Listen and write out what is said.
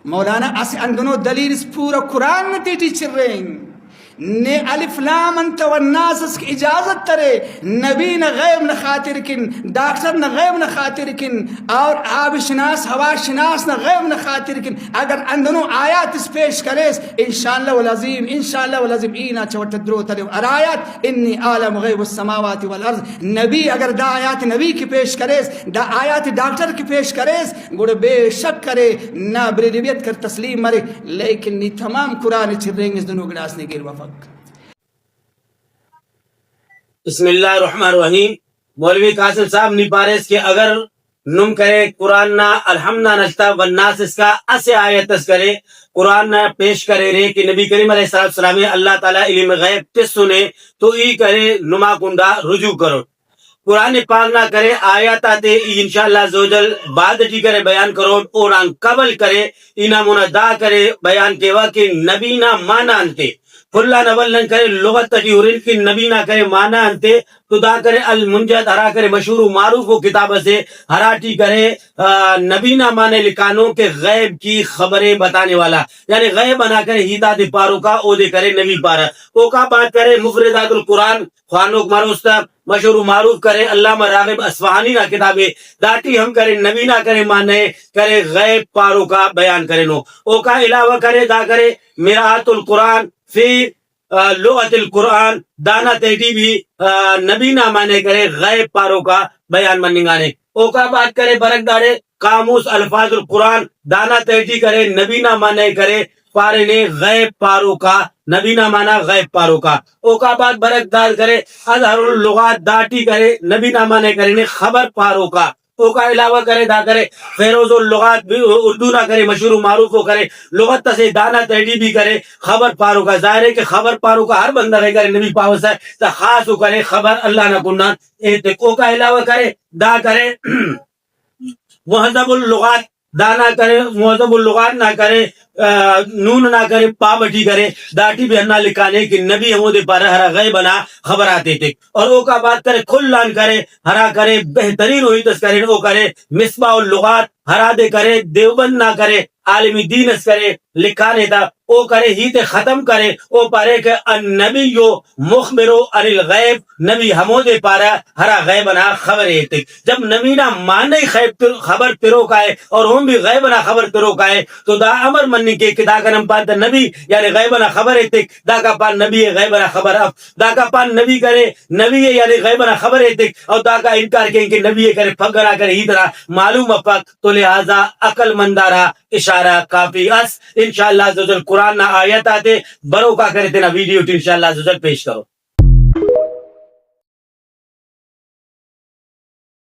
مولانا اس اندنو دلیل اس پورا قرآن نتیجی چر رہے ہیں نے الف لام انت والناس اس کی اجازت ترے نبی نہ غیب نہ خاطر کن ڈاکٹر نہ غیب نہ خاطر کن اور آب شناس ہوا شناس نہ غیب نہ خاطر کن اگر اندنو آیات اس پیش کریس انشاءاللہ والعظیم اینا چوٹ درو تلو ارآیات انی عالم غیب السماوات والارض نبی اگر دا آیات نبی کی پیش کریس دا آیات ڈاکٹر کی پیش کریس گوڑے بے شک کرے نہ بریلیبیت کر تسلیم مرے لیکن نی تمام قرآن چر رہیں اس دنو گناس نے گیر وفق بسم اللہ الرحمن الرحیم مولوی قاسم صاحب نی پارس کہ اگر نم کرے قرآن نا الحمدہ نشتا والناس اس کا اسے آیت اس کرے قرآن نا پیش کرے رے کہ نبی کریم علیہ السلام اللہ تعالیٰ علم غیب تس سنے تو ای کرے نما کنڈا رجوع کرو قرآن پاک نہ کرے آیات آتے انشاءاللہ زوجل بعد جی کرے بیان کرو اوران قبل کرے اینا مندا کرے بیان کے وقت نبی نہ مانا انتے کھلا نول نہ کرے لغت تجیورن کی نبی نہ کرے مانا انتے تو دا کرے المنجد ہرا کرے مشہور و معروف کو کتاب سے ہراٹی کرے نبی نہ مانے لکانوں کے غیب کی خبریں بتانے والا یعنی غیب بنا کرے ہیتا دے پارو کا او دے کرے نبی پارا او کا بات کرے مفردات القرآن خوانوک مروستا مشہور و معروف کرے علامہ راغب اصفہانی نہ کتابیں داٹی ہم کرے نبی نہ کرے مانے کرے غیب پارو کا بیان کرے نو او کا علاوہ کرے دا کرے میراۃ القرآن فی لغت القرآن دانا تیٹی بھی نبی نہ مانے کرے غیب پارو کا بیان مننگانے او کا بات کرے برک دارے قاموس الفاظ القرآن دانا تیٹی کرے نبی نہ مانے کرے پارے نے غیب پارو کا نبی نہ مانا غیب پارو کا او کا بات برک دار کرے اظہر اللغات داٹی کرے نبی نہ مانے کرے نے خبر پارو کا او کا علاوہ کرے دا کرے فیروز اللغات بھی اردو نہ کرے مشہور و معروف ہو کرے لغت سے دانا تیڈی بھی کرے خبر پارو کا ظاہر ہے کہ خبر پارو کا ہر بندہ رہ کرے نبی پاوس ہے تا خاص ہو کرے خبر اللہ نہ کنان او کا علاوہ کرے دا کرے مہذب اللغات دانا کرے مہذب اللغات نہ کرے نون نہ کرے پا بٹی کرے داٹی بھی ہنہ لکھانے کہ نبی ہمو دے پارا ہرا غیب بنا خبر آتے تھے اور او کا بات کرے کھلان کرے ہرا کرے بہترین ہوئی تس کرے او کرے مصباح اللغات ہرا دے کرے دیوبند نہ کرے عالمی دین اس کرے لکھانے دا او کرے ہی تے ختم کرے او پارے کہ النبی مخبرو عن الغیب نبی ہمو دے پارا ہرا غیب بنا خبر ایتے جب نبی نہ مانے خبر تیرو کا ہے اور ہم بھی غیب بنا خبر تیرو کا ہے تو دا امر منی کے دا کا نم پانتا نبی یعنی غیب بنا خبر ایتے دا کا پان نبی غیب بنا خبر اب دا کا پان نبی کرے نبی یعنی غیب بنا خبر ایتے اور دا کا انکار کہیں کہ نبی کرے پھگرا کرے ہی طرح معلوم افق تو لہذا عقل مندارا اشارہ کافی اس انشاءاللہ عزوجل قرآن نہ آیت آتے برو کا کرے تینا ویڈیو انشاءاللہ عزوجل پیش کرو